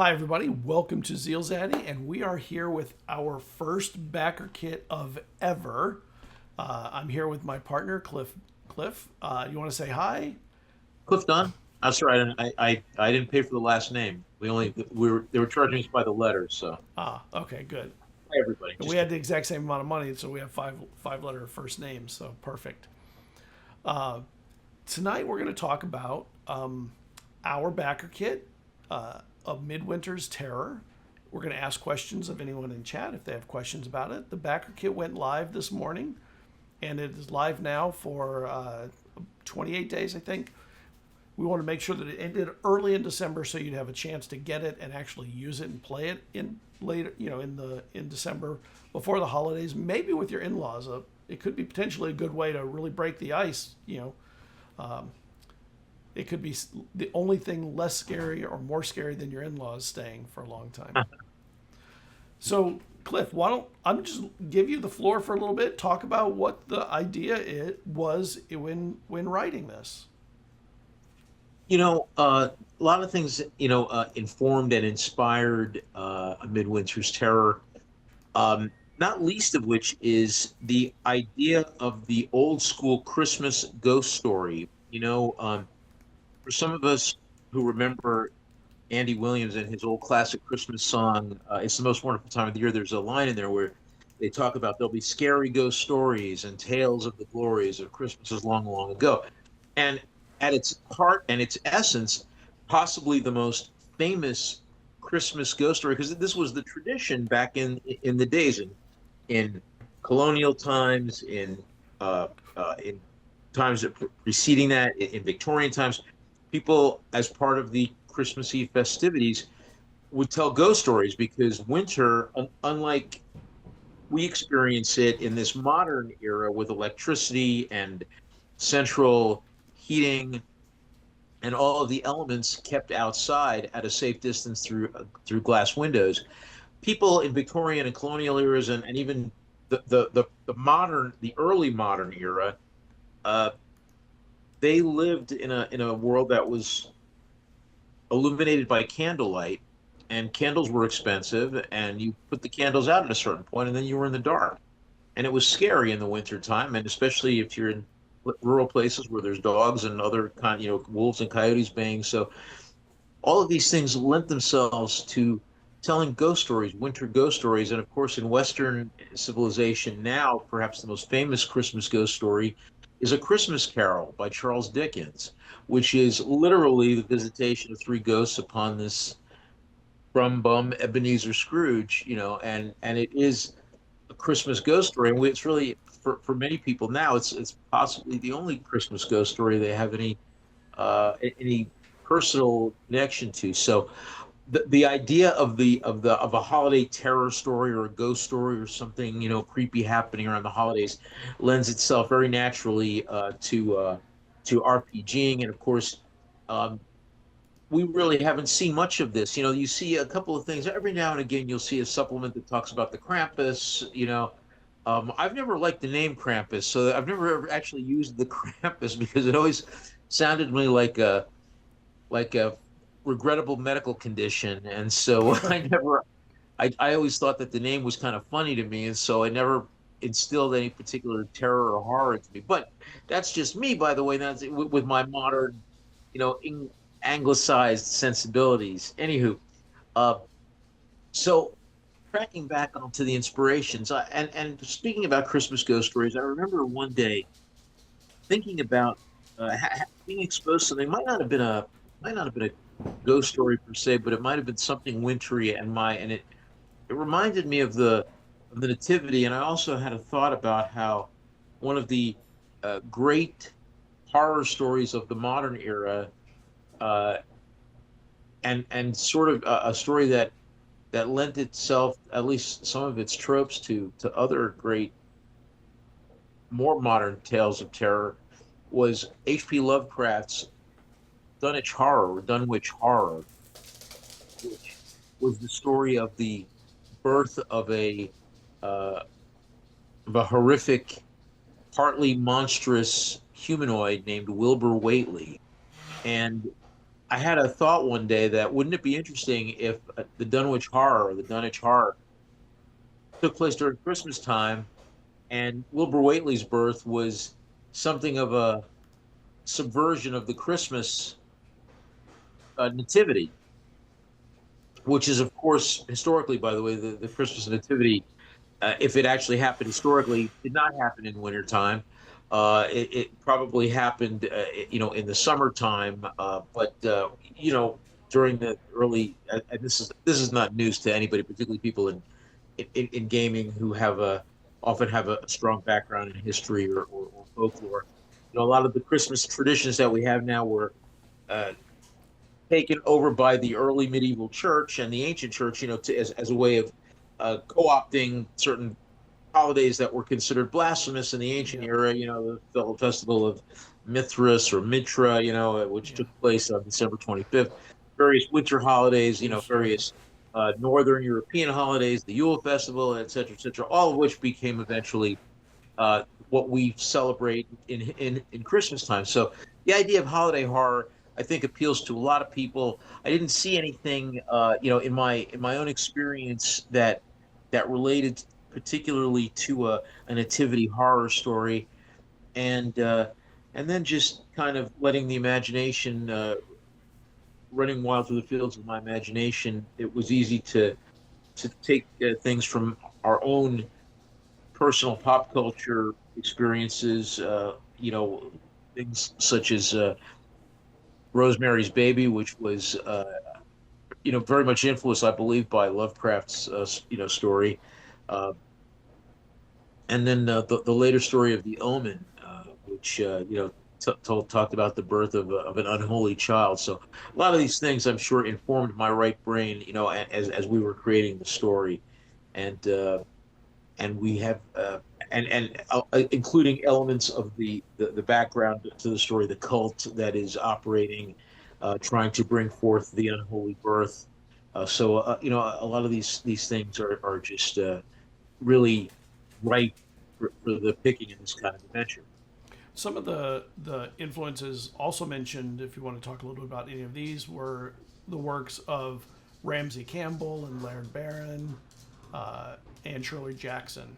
Hi, everybody. Welcome to Zeal Zaddy, and we are here with our first Backerkit of ever. I'm here with my partner, Cliff. Cliff, you want to say hi? Cliff Dunn. That's right. And I didn't pay for the last name. They were charging us by the letter. So Ah, okay, good. hi everybody. And we Just had the exact same amount of money, so we have five letter first names, so perfect. Tonight we're going to talk about our Backerkit of Midwinter's Terror. We're going to ask questions of anyone in chat if they have questions about it. The Backerkit went live this morning, and it is live now for 28 days, I think. We want to make sure that it ended early in December so you'd have a chance to get it and actually use it and play it in later, in December before the holidays, maybe with your in-laws. It could be potentially a good way to really break the ice. It could be the only thing less scary or more scary than your in-laws staying for a long time. So, Cliff, why don't I just give you the floor for a little bit? Talk about what the idea it was when writing this. a lot of things informed and inspired Midwinter's Terror. Not least of which is the idea of the old school Christmas ghost story. For some of us who remember Andy Williams and his old classic Christmas song, "It's the Most Wonderful Time of the Year." There's a line in there where they talk about there'll be scary ghost stories and tales of the glories of Christmases long, long ago. And at its heart and its essence, possibly the most famous Christmas ghost story, because this was the tradition back in the days in colonial times, in times preceding that, in Victorian times, people, as part of the Christmas Eve festivities, would tell ghost stories because winter, unlike we experience it in this modern era with electricity and central heating and all of the elements kept outside at a safe distance through glass windows. People in Victorian and colonial eras, and even the early modern era, uh, they lived in a world that was illuminated by candlelight, and candles were expensive, and you put the candles out at a certain point, and then you were in the dark, and it was scary in the winter time, and especially if you're in rural places where there's dogs and other wolves and coyotes baying. So all of these things lent themselves to telling ghost stories, winter ghost stories. And of course, in Western civilization now, perhaps the most famous Christmas ghost story is A Christmas Carol by Charles Dickens, which is literally the visitation of three ghosts upon this brum bum Ebenezer Scrooge, and it is a Christmas ghost story. And it's really, for many people now, it's possibly the only Christmas ghost story they have any personal connection to. So the idea of a holiday terror story or a ghost story or something creepy happening around the holidays lends itself very naturally to RPGing. And of course, um, we really haven't seen much of this. You see a couple of things every now and again. You'll see a supplement that talks about the Krampus. I've never liked the name Krampus, so I've never ever actually used the Krampus because it always sounded to me like a regrettable medical condition, and so I always thought that the name was kind of funny to me, and so I never instilled any particular terror or horror into me. But that's just me, by the way. That's with my modern, anglicized sensibilities. Anywho, uh, so tracking back onto the inspirations, and speaking about Christmas ghost stories, I remember one day thinking about being exposed to something. Might not have been a ghost story per se, but it might have been something wintry, and it reminded me of the nativity. And I also had a thought about how one of the great horror stories of the modern era, uh, and sort of a story that lent itself, at least some of its tropes, to other great, more modern tales of terror, was H.P. Lovecraft's Dunwich Horror, which was the story of the birth uh, of a horrific, partly monstrous humanoid named Wilbur Whately. And I had a thought one day that wouldn't it be interesting if the Dunwich Horror or the Dunwich Horror took place during Christmas time, and Wilbur Whately's birth was something of a subversion of the Christmas nativity, which is, of course, historically, by the way, the Christmas nativity, if it actually happened historically, did not happen in wintertime. It probably happened, in the summertime, but during the early, and this is not news to anybody, particularly people in gaming who often have a strong background in history or folklore. A lot of the Christmas traditions that we have now were uh, taken over by the early medieval church and the ancient church, as a way of co-opting certain holidays that were considered blasphemous in the ancient Yeah. era. The whole festival of Mithras or Mitra, which Yeah. took place on December 25th. Various winter holidays, Yes, right. various Northern European holidays, the Yule Festival, et cetera, all of which became eventually what we celebrate in Christmas time. So the idea of holiday horror, I think, appeals to a lot of people. I didn't see anything, in my own experience that related particularly to a nativity horror story, and then just kind of letting the imagination running wild through the fields of my imagination. It was easy to take things from our own personal pop culture experiences, things such as Rosemary's Baby, which was, very much influenced, I believe, by Lovecraft's, story. Uh, and then the later story of The Omen, which, talked about the birth of an unholy child. So a lot of these things, I'm sure, informed my right brain, as we were creating the story. And we have including elements of the background to the story, the cult that is operating, trying to bring forth the unholy birth. A lot of these things are just really right for the picking in this kind of adventure. Some of the influences also mentioned, if you want to talk a little bit about any of these, were the works of Ramsey Campbell and Laird Barron, and Shirley Jackson.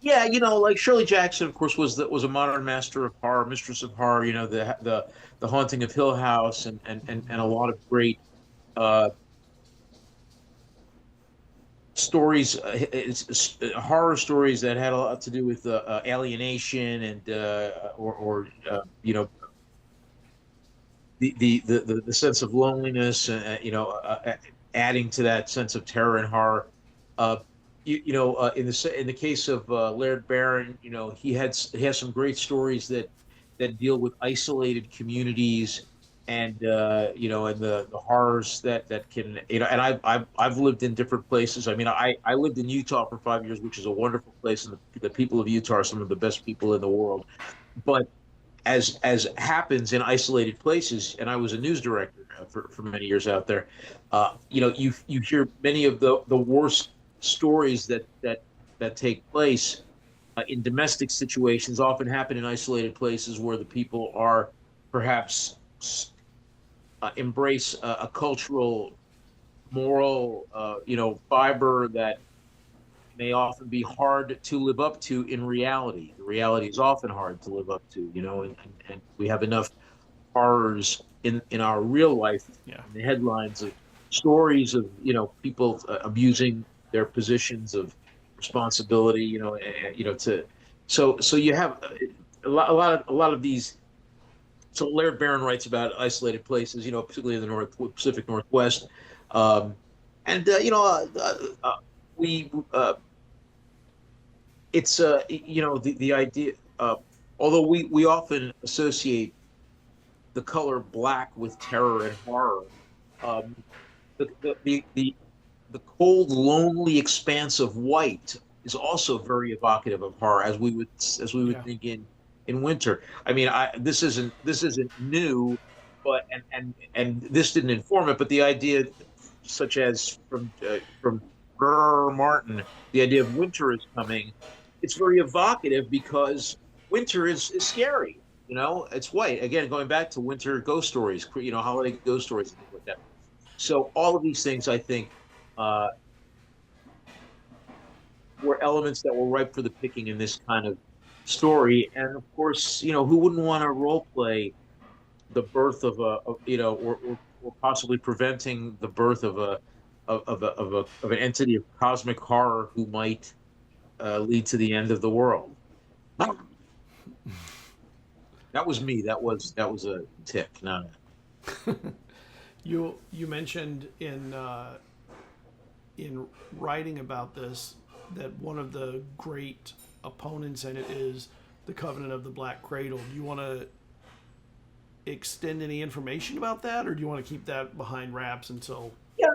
Yeah, like Shirley Jackson, of course, was a modern master of horror, mistress of horror. The Haunting of Hill House, and a lot of great uh, stories, horror stories that had a lot to do with alienation and or the sense of loneliness, adding to that sense of terror and horror. Uh, in the case of Laird Barron, he has some great stories that deal with isolated communities, and and the horrors that can, and I've lived in different places. I mean, I lived in Utah for 5 years, which is a wonderful place, and the people of Utah are some of the best people in the world. But as happens in isolated places, and I was a news director for many years out there. You hear many of the worst stories that take place in domestic situations often happen in isolated places where the people are perhaps embrace a cultural, moral, fiber that may often be hard to live up to in reality. The reality is often hard to live up to, and we have enough horrors in our real life, Yeah. in the headlines of stories of, people abusing their positions of responsibility, to, so you have a lot of these. So Laird Barron writes about isolated places, particularly in the Pacific Northwest. Um, and, we, it's the idea, although we often associate the color black with terror and horror. um the cold, lonely expanse of white is also very evocative of horror, as we would Yeah. think in winter. I mean, this isn't new, but and this didn't inform it, but the idea, such as from Martin, the idea of winter is coming. It's very evocative because winter is scary. You know, it's white. Again, going back to winter ghost stories, holiday ghost stories and things like that. So all of these things, I think, uh, were elements that were ripe for the picking in this kind of story. And of course, who wouldn't want to role play the birth or possibly preventing the birth of an entity of cosmic horror who might lead to the end of the world. That was me. That was a tick. No. You mentioned in writing about this that one of the great opponents in it is the Covenant of the Black Cradle. Do you want to extend any information about that, or do you want to keep that behind wraps until? Yeah,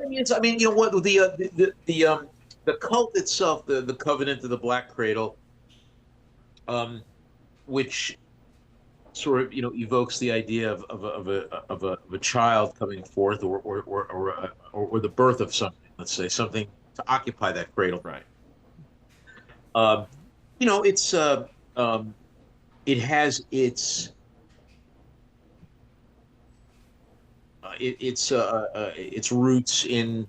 what the cult itself, the Covenant of the Black Cradle, which sort of evokes the idea of a child coming forth, or the birth of something. Let's say something to occupy that cradle. Right. It's it has its roots in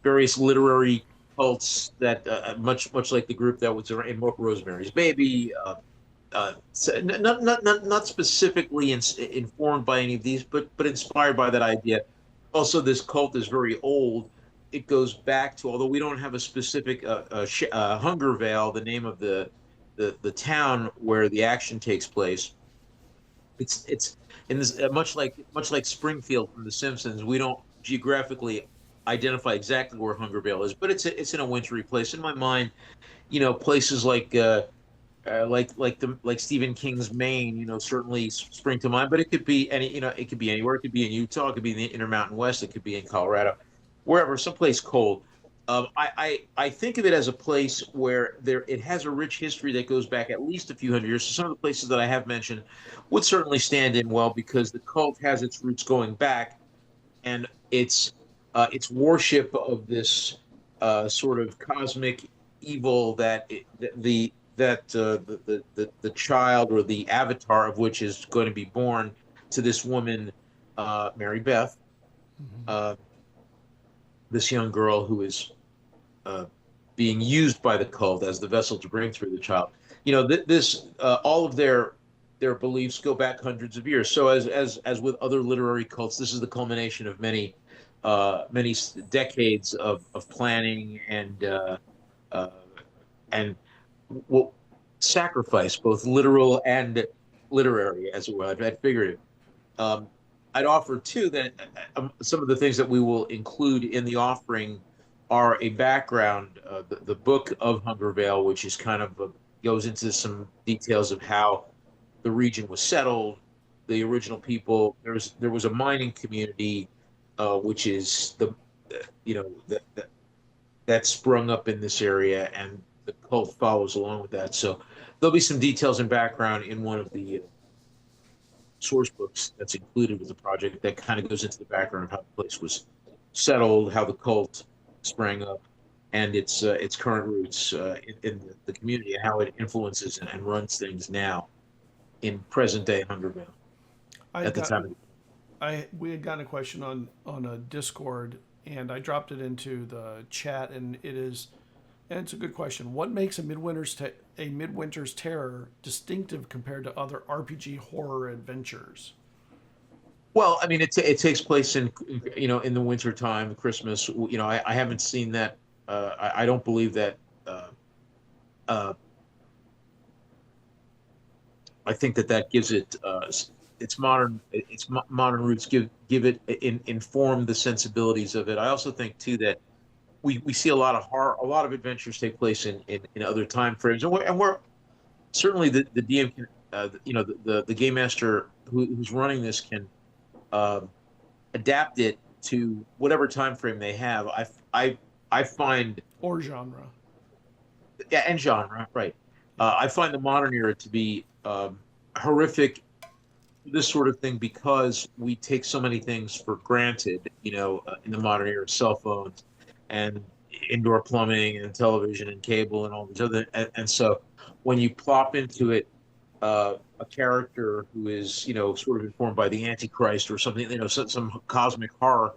various literary cults that much like the group that was in Rosemary's Baby. Not specifically informed by any of these, but inspired by that idea. Also, this cult is very old. It goes back to, although we don't have a specific Hunger Vale, the name of the town where the action takes place. It's in this much like Springfield from The Simpsons. We don't geographically identify exactly where Hunger Vale is, but it's in a wintry place. In my mind, places like Stephen King's Maine, certainly spring to mind. But it could be it could be anywhere. It could be in Utah. It could be in the Intermountain West. It could be in Colorado, wherever, someplace cold. I think of it as a place where it has a rich history that goes back at least a few hundred years. So some of the places that I have mentioned would certainly stand in well because the cult has its roots going back, and its worship of this sort of cosmic evil the child or the avatar of which is going to be born to this woman, Mary Beth. This young girl who is being used by the cult as the vessel to bring through the child. All of their beliefs go back hundreds of years. So as with other literary cults, this is the culmination of many decades of planning and sacrifice, both literal and literary, as it were. I'd figured it. I'd offer too that some of the things that we will include in the offering are a background, the book of Hunger Vale, which is kind of goes into some details of how the region was settled, the original people. There was a mining community, which is that sprung up in this area, and the cult follows along with that. So there'll be some details and background in one of the source books that's included with the project that kind of goes into the background of how the place was settled, how the cult sprang up, and its current roots in the community, and how it influences and runs things now in present day Hungerville at the time. We had gotten a question on a Discord, and I dropped it into the chat, and it's a good question. What makes a Midwinter's Terror distinctive compared to other RPG horror adventures? Well, I mean, it takes place in the winter time, Christmas. I haven't seen that. I don't believe that. I think that gives it its modern roots. Give it inform the sensibilities of it. I also think too that we see a lot of horror, a lot of adventures take place in other time frames, and we're certainly the DM can, the game master who's running this can adapt it to whatever time frame they have. I find, or genre. Yeah, and genre, right. I find the modern era to be horrific, this sort of thing, because we take so many things for granted, in the modern era, cell phones and indoor plumbing and television and cable and all these other, and so when you plop into it a character who is, sort of informed by the Antichrist or something, some cosmic horror,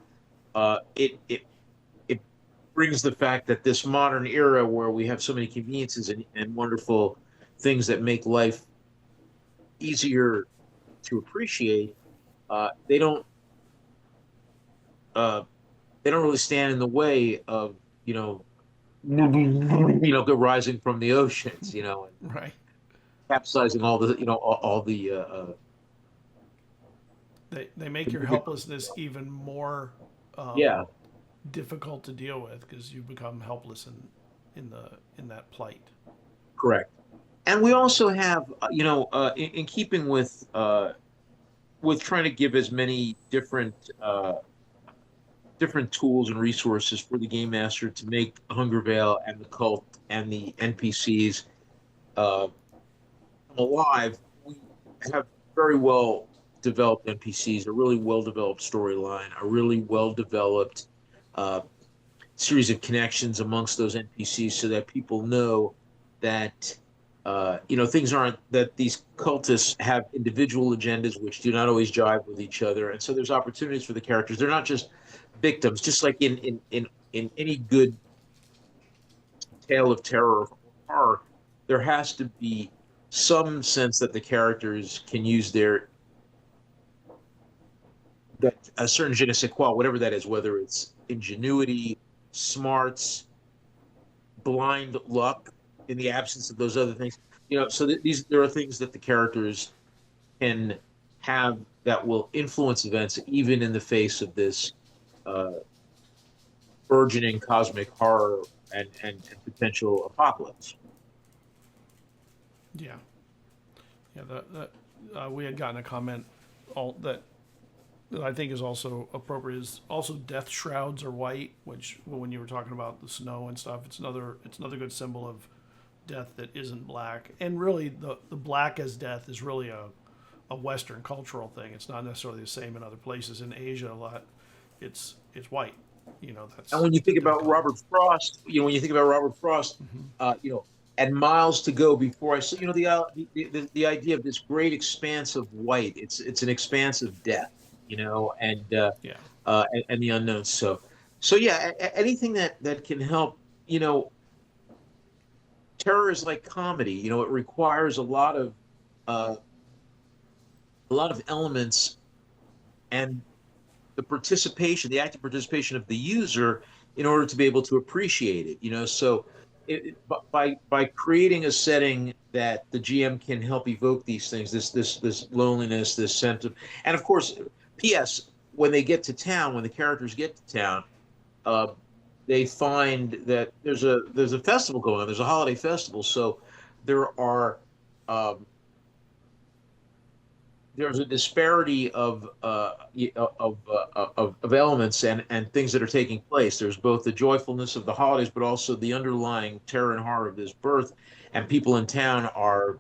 it brings the fact that this modern era where we have so many conveniences and wonderful things that make life easier to appreciate, they don't uh, they don't really stand in the way of rising from the oceans, and Right. capsizing all the all the They make your helplessness even more yeah. difficult to deal with because you become helpless in that plight. Correct. And we also have, in keeping with trying to give as many different tools and resources for the game master to make Hunger Veil and the cult and the NPCs uh, come alive. We have very well developed NPCs, a really well developed storyline, a really well developed uh, series of connections amongst those NPCs, so that people know that things aren't that these cultists have individual agendas which do not always jive with each other, and so there's opportunities for the characters. They're not just victims, just like in any good tale of terror or horror. There has to be some sense that the characters can use their that a certain je ne sais quoi, whatever that is, whether it's ingenuity, smarts, blind luck in the absence of those other things. So these there are things that the characters can have that will influence events, even in the face of this uh, burgeoning cosmic horror and potential apocalypse. Yeah. Yeah. We had gotten a comment all that I think is also appropriate is also death shrouds are white, which when you were talking about the snow and stuff, it's another good symbol of death that isn't black. And really the black as death is really a Western cultural thing. It's not necessarily the same in other places. In Asia a lot it's white. That's And when you think about called. Robert Frost, and miles to go before I see, the idea of this great expanse of white. It's an expanse of death, Yeah. and the unknown. So yeah, anything that can help. Terror is like comedy. It requires uh, a lot of elements and the active participation of the user in order to be able to appreciate it. So by creating a setting that the GM can help evoke these things, this loneliness, this sense of, and of course, P.S. When they get to town, when the characters get to town, uh, they find that there's a festival going on. There's a holiday festival, so there are there's a disparity of elements and things that are taking place. There's both the joyfulness of the holidays, but also the underlying terror and horror of this birth, and people in town are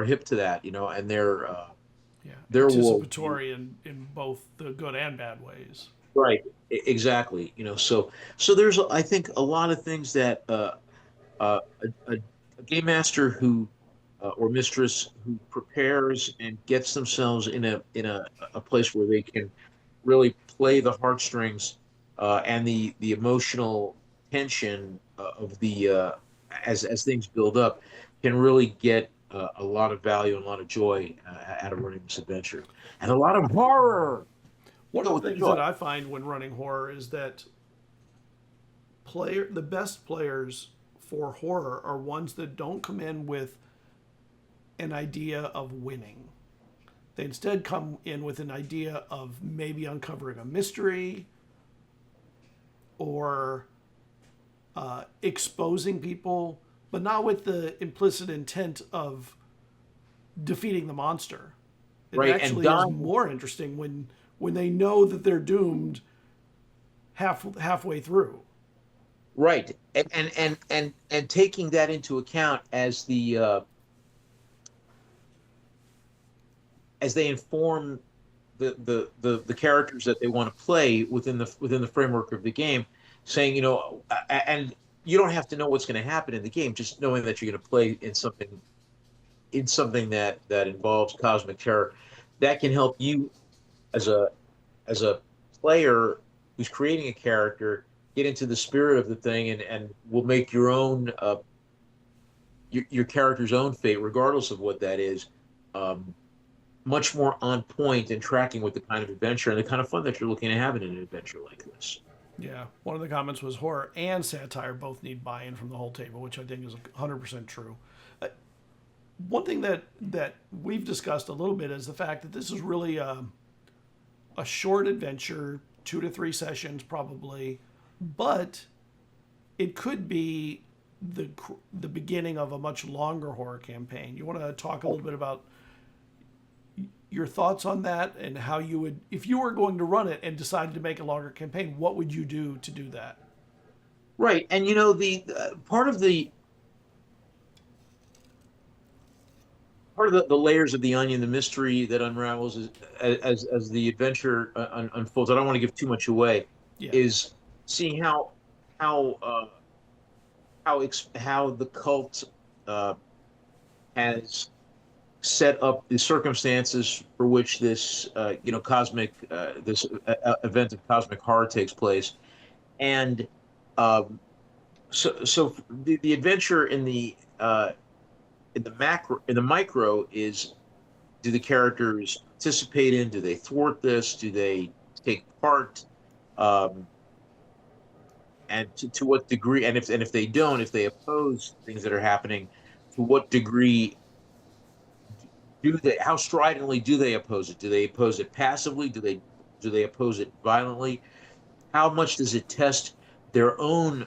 hip to that, and Yeah. their worldview. Anticipatory in both the good and bad ways. Right, exactly. So there's, I think, a lot of things that a game master who or mistress who prepares and gets themselves in a place where they can really play the heartstrings and the emotional tension of the as things build up, can really get a lot of value and a lot of joy out of running this adventure, and a lot of horror. One of With the the things joy. that I find when running horror is that the best players for horror are ones that don't come in with an idea of winning. They instead come in with an idea of maybe uncovering a mystery or exposing people, but not with the implicit intent of defeating the monster. It Right, and actually is dying. more interesting when they know that they're doomed halfway through. Right, and taking that into account as they inform the characters that they want to play within the framework of the game, saying, and you don't have to know what's going to happen in the game, just knowing that you're going to play in something in something that involves cosmic terror, that can help you as a player who's creating a character get into the spirit of the thing, and will make your own your character's own fate, regardless of what that is, um, much more on point and tracking with the kind of adventure and the kind of fun that you're looking to have in an adventure like this. Yeah, one of the comments was horror and satire both need buy-in from the whole table, which I think is 100% true. One thing that we've discussed a little bit is the fact that this is really a short adventure, 2 to 3 sessions probably, but it could be the beginning of a much longer horror campaign. You want to talk a little bit about your thoughts on that and how you would, if you were going to run it and decided to make a longer campaign, what would you do to do that? Right, and the part of the layers of the onion, the mystery that unravels as the adventure unfolds. I don't want to give too much away. Yeah. Is seeing how how the cult has set up the circumstances for which this cosmic this event of cosmic horror takes place, and so the adventure in the micro is, do the characters participate in, do they thwart this, do they take part, and to what degree, and if they don't, if they oppose things that are happening, to what degree do they, how stridently do they oppose it? Do they oppose it passively? Do they oppose it violently? How much does it test their own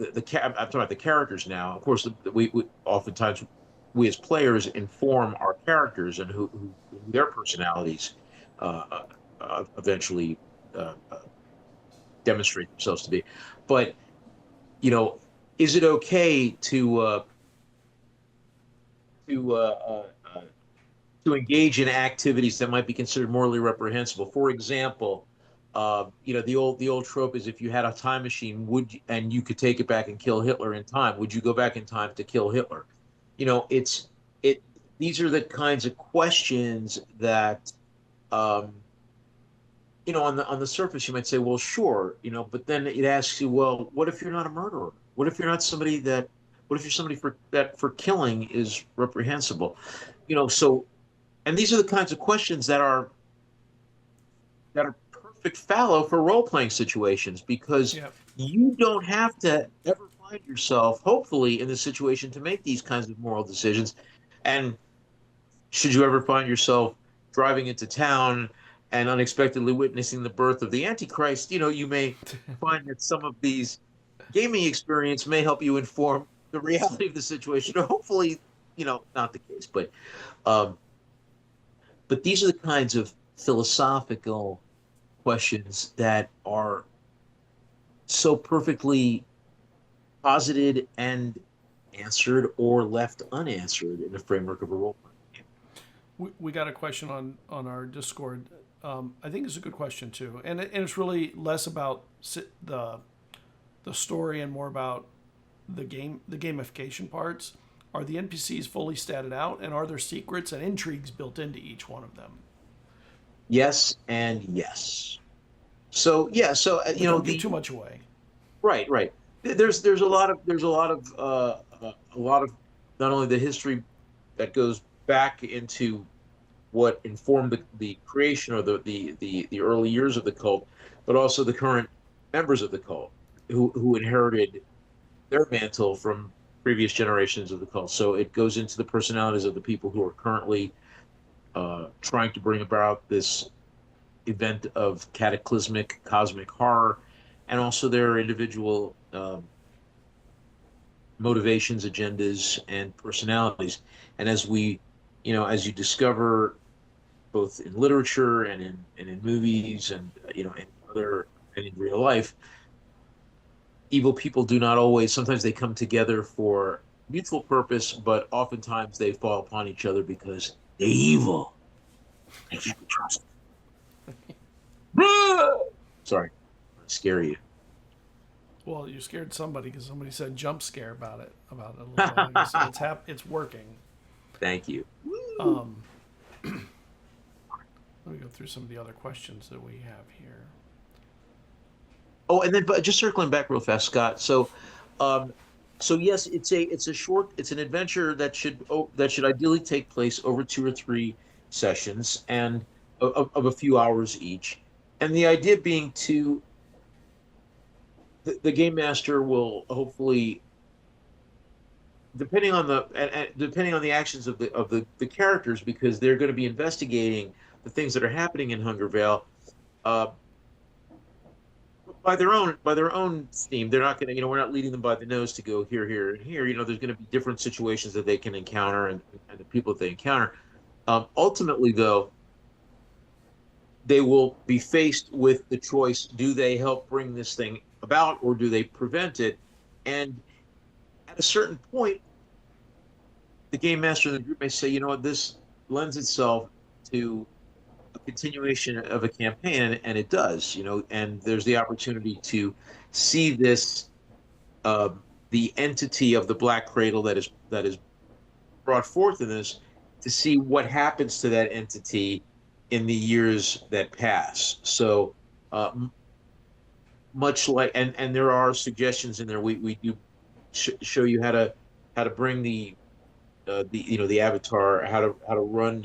I'm talking about the characters now. Of course, we oftentimes, we as players inform our characters and who their personalities eventually demonstrate themselves to be. But is it okay to engage in activities that might be considered morally reprehensible? For example, the old trope is, if you had a time machine, and you could take it back and kill Hitler in time, would you go back in time to kill Hitler? These are the kinds of questions that, on the surface you might say, well, sure, but then it asks you, well, what if you're not a murderer? What if you're not somebody that, what if you're somebody for killing is reprehensible? So, and these are the kinds of questions that are perfect fallow for role-playing situations, because you don't have to ever find yourself, hopefully, in the situation to make these kinds of moral decisions. And should you ever find yourself driving into town and unexpectedly witnessing the birth of the Antichrist, you may find that some of these gaming experience may help you inform the reality of the situation. Or hopefully, not the case, but these are the kinds of philosophical questions that are so perfectly posited and answered or left unanswered in the framework of a role playing game. We got a question on our Discord. I think it's a good question too, and it's really less about the story and more about the gamification parts. Are the NPCs fully statted out, and are there secrets and intrigues built into each one of them? Yes and yes. So don't give too much away. Right. There's a lot of not only the history that goes back into what informed the creation or the early years of the cult, but also the current members of the cult who inherited their mantle from previous generations of the cult. So it goes into the personalities of the people who are currently trying to bring about this event of cataclysmic cosmic horror, and also their individual motivations, agendas, and personalities. And as you discover, both in literature and in movies and in real life, evil people do not always. Sometimes they come together for mutual purpose, but oftentimes they fall upon each other because they're evil. They can't be trusted. Sorry, I scare you. Well, you scared somebody because somebody said jump scare about it a little while ago. So it's working. Thank you. Um, let me go through some of the other questions that we have here. Oh, and then but just circling back real fast, Scott. Um, so yes, it's an adventure that should ideally take place over 2 or 3 sessions and of a few hours each. And the idea being to the game master will hopefully, depending on and depending on the actions of the characters, because they're going to be investigating the things that are happening in Hunger Vale. Uh, by their own steam. They're not going to, we're not leading them by the nose to go here, here, and here. There's going to be different situations that they can encounter, and the people that they encounter. Ultimately, though, they will be faced with the choice: do they help bring this thing about, or do they prevent it? And at a certain point, the game master of the group may say, you know what, this lends itself to a continuation of a campaign, and it does, and there's the opportunity to see this, uh, the entity of the Black Cradle that is brought forth in this, to see what happens to that entity in the years that pass. So, much like, and there are suggestions in there. We do show you how to bring the avatar, how to run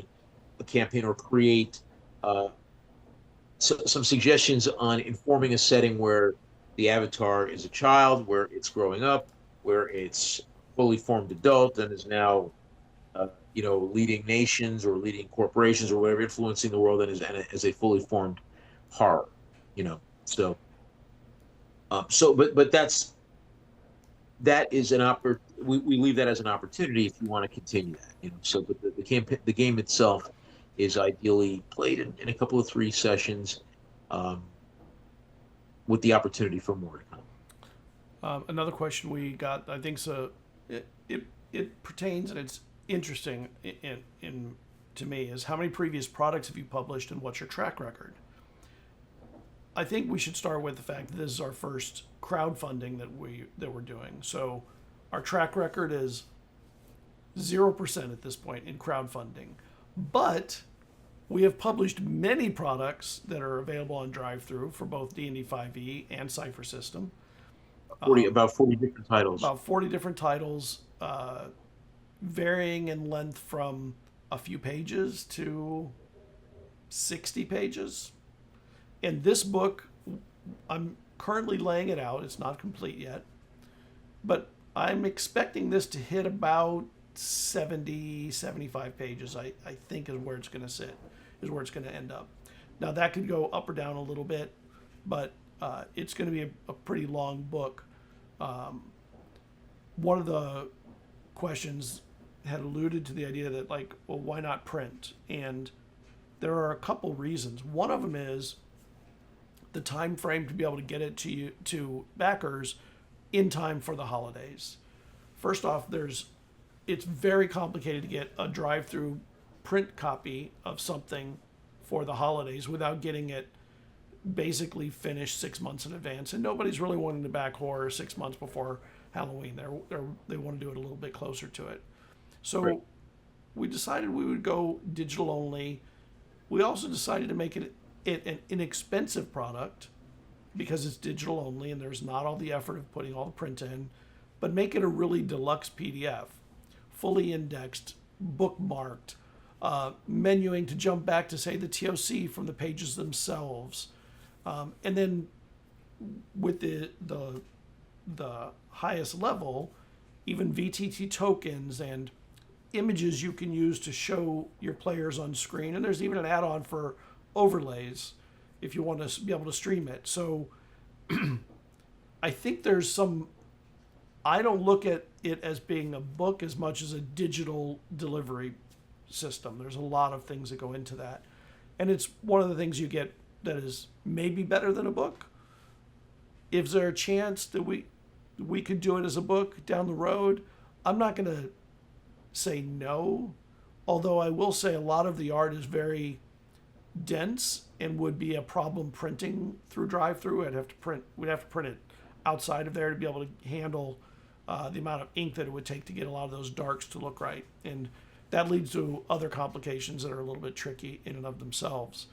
a campaign or create uh, some suggestions on informing a setting where the avatar is a child, where it's growing up, where it's fully formed adult and is now, leading nations or leading corporations or whatever, influencing the world, and as a fully formed horror, So, but that is we leave that as an opportunity if you want to continue that. So, but the game itself is ideally played in a couple of 3 sessions, um, with the opportunity for more to come. Another question we got, I think, so it pertains and it's interesting in to me, is how many previous products have you published and what's your track record? I think we should start with the fact that this is our first crowdfunding that we're doing. So our track record is 0% at this point in crowdfunding. But we have published many products that are available on drive-through for both D&D 5e and Cypher System. About 40 different titles. About 40 different titles, varying in length from a few pages to 60 pages. And this book, I'm currently laying it out. It's not complete yet. But I'm expecting this to hit about 70, 75 pages, I think, is where it's going to sit, is where it's going to end up. Now, that could go up or down a little bit, but it's going to be a pretty long book. One of the questions had alluded to the idea that, like, well, why not print? And there are a couple reasons. One of them is the time frame to be able to get it to backers in time for the holidays. First off, it's very complicated to get a drive-through print copy of something for the holidays without getting it basically finished 6 months in advance. And nobody's really wanting to back horror 6 months before Halloween. They want to do it a little bit closer to it. So Right. we decided we would go digital only. We also decided to make it an inexpensive product because it's digital only and there's not all the effort of putting all the print in, but make it a really deluxe PDF, fully indexed, bookmarked, menuing to jump back to, say, the TOC from the pages themselves. And then with the highest level, even VTT tokens and images you can use to show your players on screen. And there's even an add-on for overlays if you want to be able to stream it. So I think there's some, I don't look at it as being a book as much as a digital delivery system. There's a lot of things that go into that. And it's one of the things you get that is maybe better than a book. Is there a chance that we could do it as a book down the road? I'm not going to say no, although I will say a lot of the art is very dense and would be a problem printing through drive-through. We'd have to print it outside of there to be able to handle the amount of ink that it would take to get a lot of those darks to look right. And that leads to other complications that are a little bit tricky in and of themselves.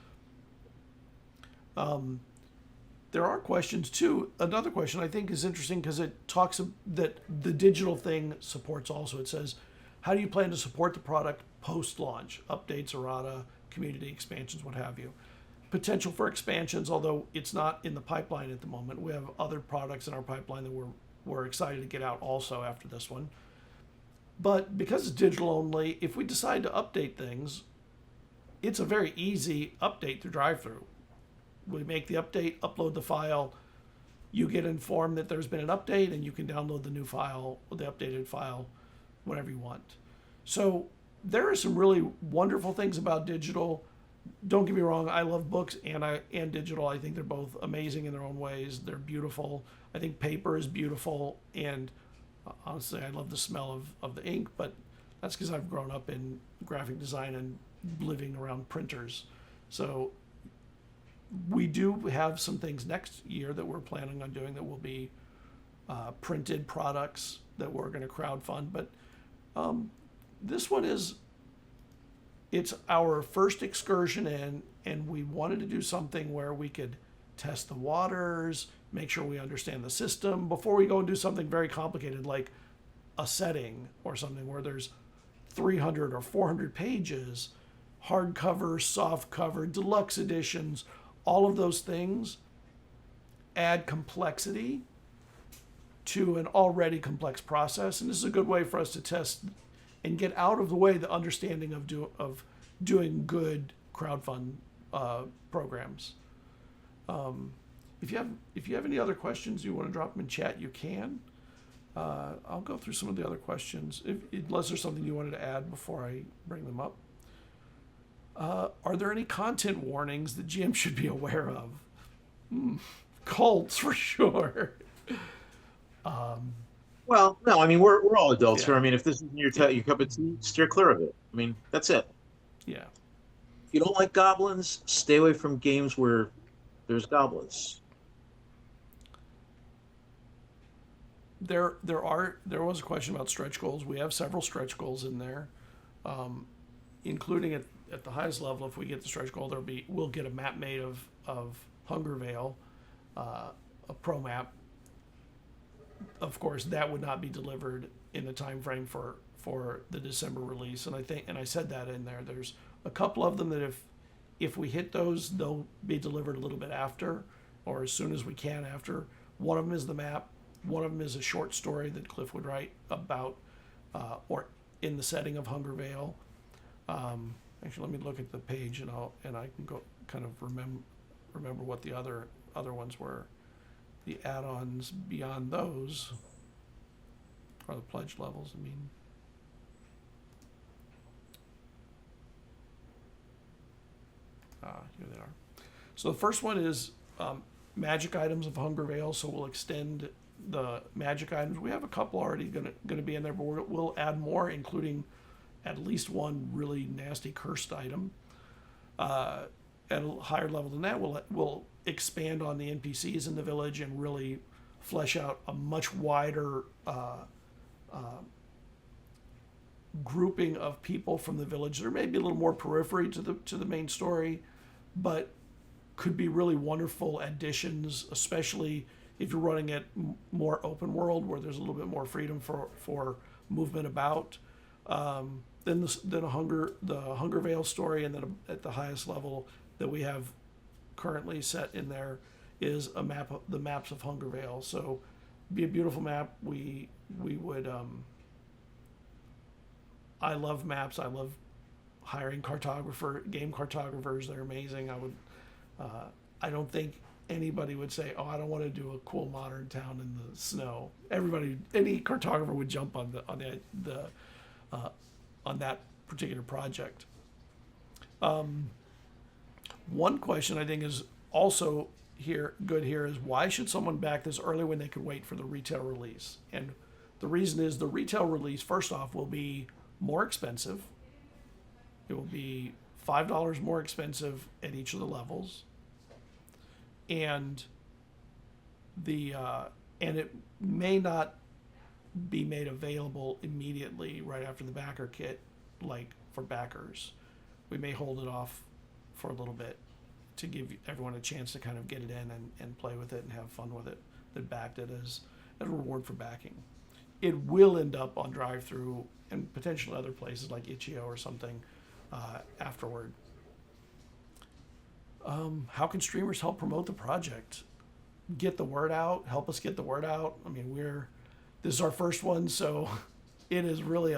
There are questions too. Another question I think is interesting because it talks that the digital thing supports also. It says, how do you plan to support the product post-launch? Updates, errata, community expansions, what have you. Potential for expansions, although it's not in the pipeline at the moment. We have other products in our pipeline that we're excited to get out also after this one. But because it's digital only, if we decide to update things, it's a very easy update through drive-through. We make the update, upload the file, you get informed that there's been an update, and you can download the new file, the updated file, whenever you want. So there are some really wonderful things about digital. Don't get me wrong, I love books and digital. I think they're both amazing in their own ways. They're beautiful. I think paper is beautiful, and honestly, I love the smell of the ink, but that's because I've grown up in graphic design and living around printers. So we do have some things next year that we're planning on doing that will be printed products that we're going to crowdfund. But this one it's our first excursion in, and we wanted to do something where we could test the waters, make sure we understand the system before we go and do something very complicated like a setting or something where there's 300 or 400 pages, hardcover, softcover, deluxe editions. All of those things add complexity to an already complex process, and this is a good way for us to test and get out of the way the understanding of doing good crowdfund programs. If you have any other questions you want to drop them in chat, you can. I'll go through some of the other questions, unless there's something you wanted to add before I bring them up. Are there any content warnings that GM should be aware of? Cults, for sure. Well, no, I mean, we're all adults Yeah. here. I mean, if this isn't your cup of tea, steer clear of it. I mean, that's it. Yeah. If you don't like goblins, stay away from games where there's goblins. There was a question about stretch goals. We have several stretch goals in there, including at the highest level. If we get the stretch goal, we'll get a map made of Hunger Vale, a pro map. Of course, that would not be delivered in the time frame for the December release. And I said that in there. There's a couple of them that if we hit those, they'll be delivered a little bit after, or as soon as we can after. One of them is the map. One of them is a short story that Cliff would write about, or in the setting of Hunger Vale. Actually, let me look at the page and I can go kind of remember what the other ones were. The add-ons beyond those are the pledge levels. I mean, here they are. So the first one is magic items of Hunger Vale. So we'll extend the magic items. We have a couple already going to be in there, but we'll add more, including at least one really nasty cursed item. At a higher level than that, we'll expand on the NPCs in the village and really flesh out a much wider grouping of people from the village. There may be a little more periphery to the main story, but could be really wonderful additions, especially if you're running it more open world where there's a little bit more freedom for movement about. Then the Hunger Vale story, and then at the highest level that we have currently set in there is the maps of Hunger Vale. So be a beautiful map. We would I love maps. I love hiring game cartographers. They're amazing. I don't think anybody would say, "Oh, I don't want to do a cool modern town in the snow." Any cartographer would jump on that particular project. One question I think is also good here is, why should someone back this early when they could wait for the retail release? And the reason is the retail release, first off, will be more expensive. It will be $5 more expensive at each of the levels, and it may not be made available immediately right after the Backerkit like for backers. We may hold it off for a little bit to give everyone a chance to kind of get it in and play with it and have fun with it, that backed it as a reward for backing. It will end up on drive-through and potentially other places like Itch.io or something afterward. How can streamers help promote the project? Get the word out, help us get the word out. I mean, this is our first one, so it is really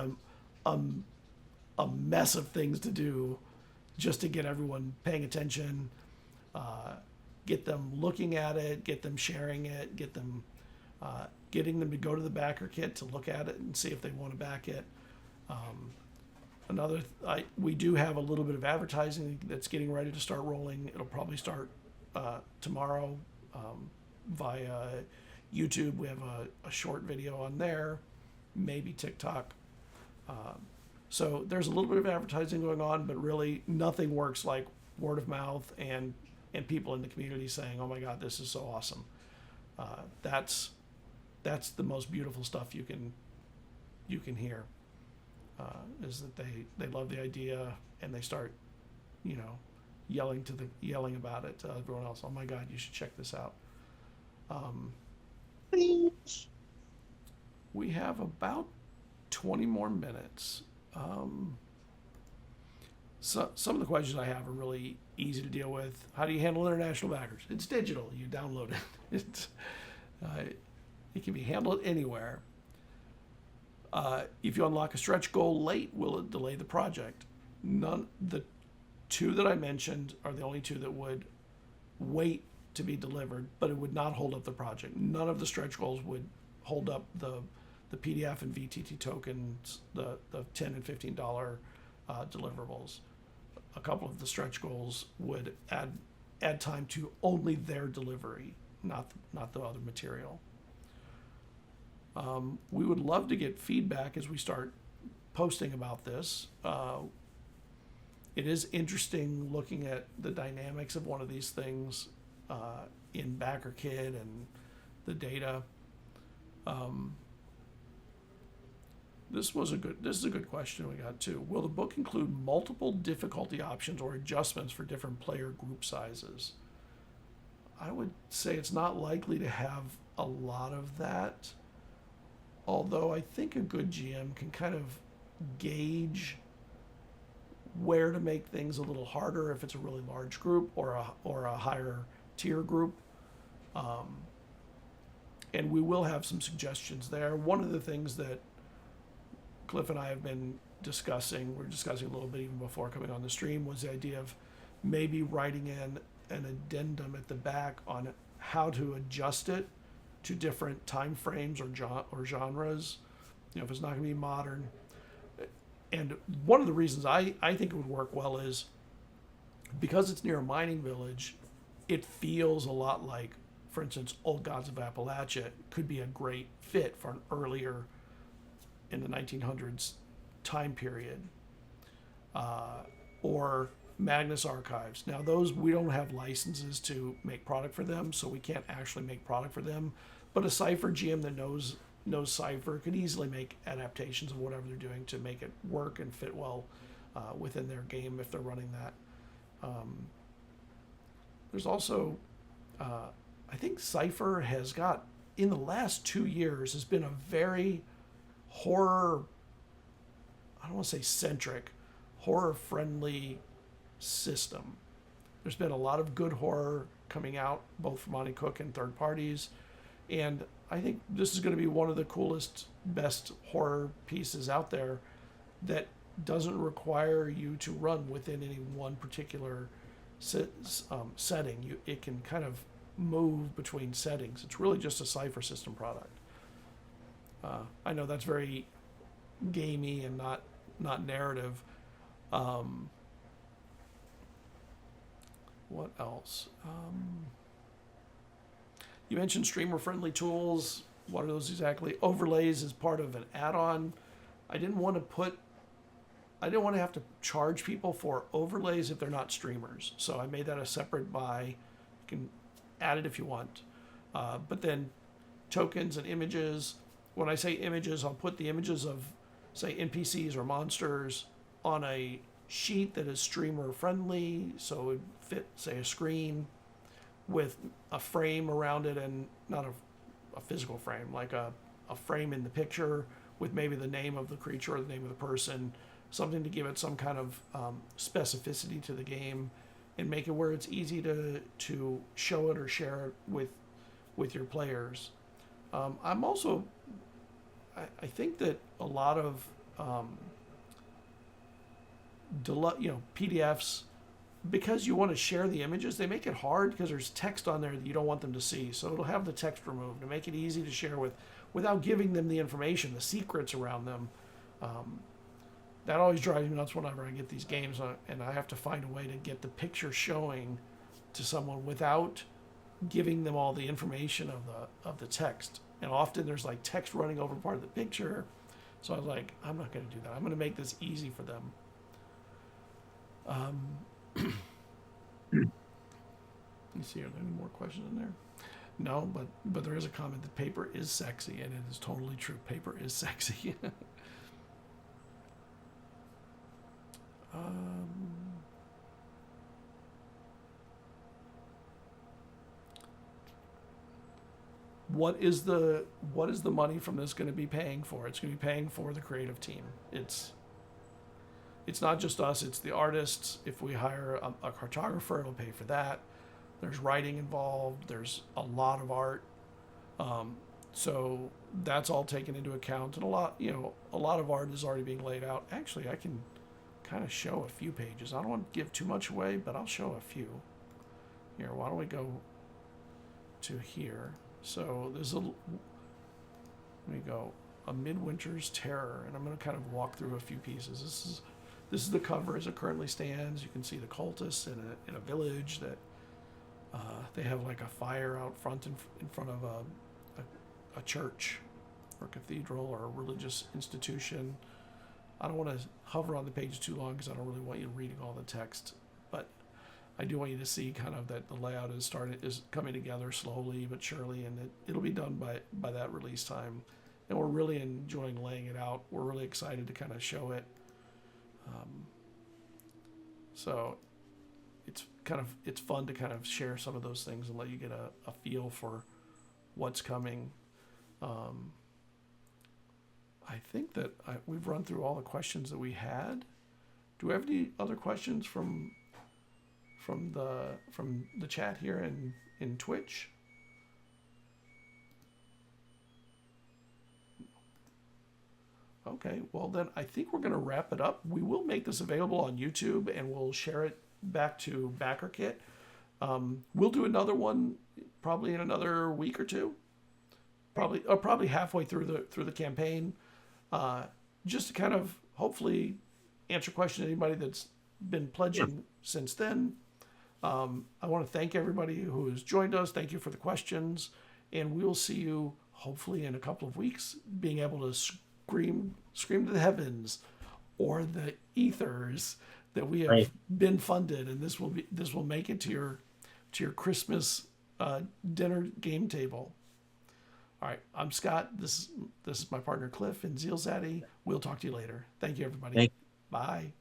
a mess of things to do just to get everyone paying attention, get them looking at it, get them sharing it, getting them to go to the Backerkit to look at it and see if they want to back it. We do have a little bit of advertising that's getting ready to start rolling. It'll probably start tomorrow via YouTube. We have a short video on there, maybe TikTok. So there's a little bit of advertising going on, but really nothing works like word of mouth and people in the community saying, "Oh my God, this is so awesome." That's the most beautiful stuff you can hear. Is that they love the idea and they start, yelling about it to everyone else. "Oh my God, you should check this out." We have about 20 more minutes. So some of the questions I have are really easy to deal with. How do you handle international backers? It's digital. You download it. It can be handled anywhere. If you unlock a stretch goal late, will it delay the project? The two that I mentioned are the only two that would wait to be delivered, but it would not hold up the project. None of the stretch goals would hold up the PDF and VTT tokens, the $10 and $15 deliverables. A couple of the stretch goals would add time to only their delivery, not the other material. We would love to get feedback as we start posting about this. It is interesting looking at the dynamics of one of these things in Backerkit and the data. This is a good question we got too. Will the book include multiple difficulty options or adjustments for different player group sizes? I would say it's not likely to have a lot of that. Although I think a good GM can kind of gauge where to make things a little harder if it's a really large group or a higher tier group. And we will have some suggestions there. One of the things that Cliff and I have been discussing, we were discussing a little bit even before coming on the stream, was the idea of maybe writing in an addendum at the back on how to adjust it to different time frames or genres. If it's not going to be modern. And one of the reasons I think it would work well is because it's near a mining village, it feels a lot like, for instance, Old Gods of Appalachia could be a great fit for an earlier in the 1900s time period. Or Magnus Archives. Now those, we don't have licenses to make product for them, so we can't actually make product for them. But a Cypher GM that knows Cypher could easily make adaptations of whatever they're doing to make it work and fit well within their game if they're running that. There's also, I think Cypher has got, in the last 2 years, has been a very horror, I don't want to say centric, horror friendly system. There's been a lot of good horror coming out, both from Monty Cook and third parties. And I think this is going to be one of the coolest, best horror pieces out there that doesn't require you to run within any one particular setting. It can kind of move between settings. It's really just a Cypher System product. I know that's very gamey and not narrative. What else? You mentioned streamer-friendly tools. What are those exactly? Overlays is part of an add-on. I didn't want to have to charge people for overlays if they're not streamers. So I made that a separate buy. You can add it if you want. But then tokens and images. When I say images, I'll put the images of, say, NPCs or monsters on a sheet that is streamer friendly, so it would fit, say, a screen with a frame around it, and not a physical frame, like a frame in the picture with maybe the name of the creature or the name of the person, something to give it some kind of specificity to the game, and make it where it's easy to show it or share it with your players. I'm also, I think that a lot of PDFs, because you want to share the images, they make it hard because there's text on there that you don't want them to see. So it'll have the text removed to make it easy to share without giving them the information, the secrets around them. That always drives me nuts whenever I get these games, and I have to find a way to get the picture showing to someone without giving them all the information of the text. And often there's like text running over part of the picture. So I was like, I'm not going to do that. I'm going to make this easy for them. Let me see, are there any more questions in there? No, but there is a comment that paper is sexy, and it is totally true. Paper is sexy. What is the money from this going to be paying for? It's going to be paying for the creative team. It's not just us, it's the artists. If we hire a cartographer, it'll pay for that. There's writing involved, there's a lot of art. So that's all taken into account, and a lot of art is already being laid out. Actually, I can kind of show a few pages. I don't want to give too much away, but I'll show a few. Here, why don't we go to here? So there's let me go, A Midwinter's Terror, and I'm going to kind of walk through a few pieces. This is the cover as it currently stands. You can see the cultists in a village that they have like a fire out front in front of a church or cathedral or a religious institution. I don't want to hover on the page too long because I don't really want you reading all the text, but I do want you to see kind of that the layout is coming together slowly but surely, and it'll be done by that release time. And we're really enjoying laying it out. We're really excited to kind of show it. So it's fun to kind of share some of those things and let you get a feel for what's coming. I think that we've run through all the questions that we had. Do we have any other questions from the chat here in Twitch? Okay, well then I think we're going to wrap it up. We will make this available on YouTube, and we'll share it back to Backerkit. We'll do another one probably in another week or two. Probably halfway through the campaign, just to kind of hopefully answer questions anybody that's been pledging since then. I want to thank everybody who has joined us. Thank you for the questions, and we will see you hopefully in a couple of weeks, being able to scream to the heavens or the ethers that we have been funded, and this will make it to your Christmas dinner game table. All right, I'm Scott. This is my partner Cliff and Zeal Zaddy. We'll talk to you later. Thank you, everybody. Bye.